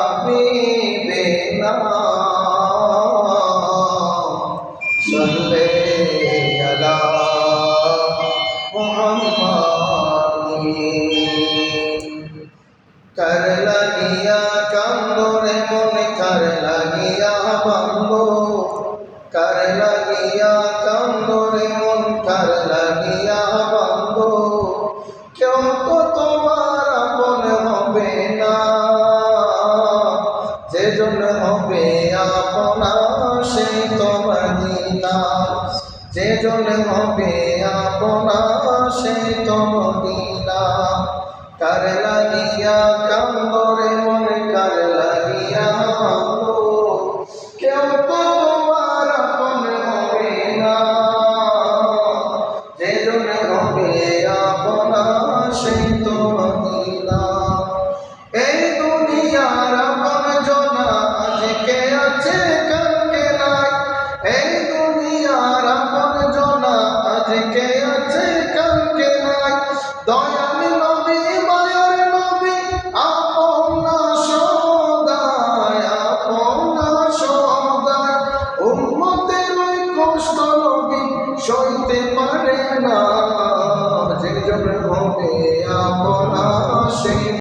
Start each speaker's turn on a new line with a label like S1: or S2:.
S1: হাবিবিনা সাল্লি আলা মুহাম্মাদিন কর লাগিয়া কান্দরে মন কর লাগিয়া বন্ধু কর লাগিয়া কান্দরে মন কর লাগিয়া বন্ধু কেউ তো তোমার আপন হবে না যেজন হবে আপনা সেই তো মদিনা যেজন হবে আপনা সেই তো মদিনা কর লাগিয়া কান্দরে মন কর লাগিয়া বন্ধু কেউ তো তোমার আপন হবে না যেজন হবে আপনা সেই তো মদিনা এই দুনিয়ার আপন জনা আজকে আছে কালকে নাই এই দুনিয়ার আপন জনা আজকে আছে কালকে নাই দয়াল নবী মায়ার নবী আপনা সদায় উম্মতের ওই কষ্ট নবী সইতে পারে না যেজন হবে আপনা সেই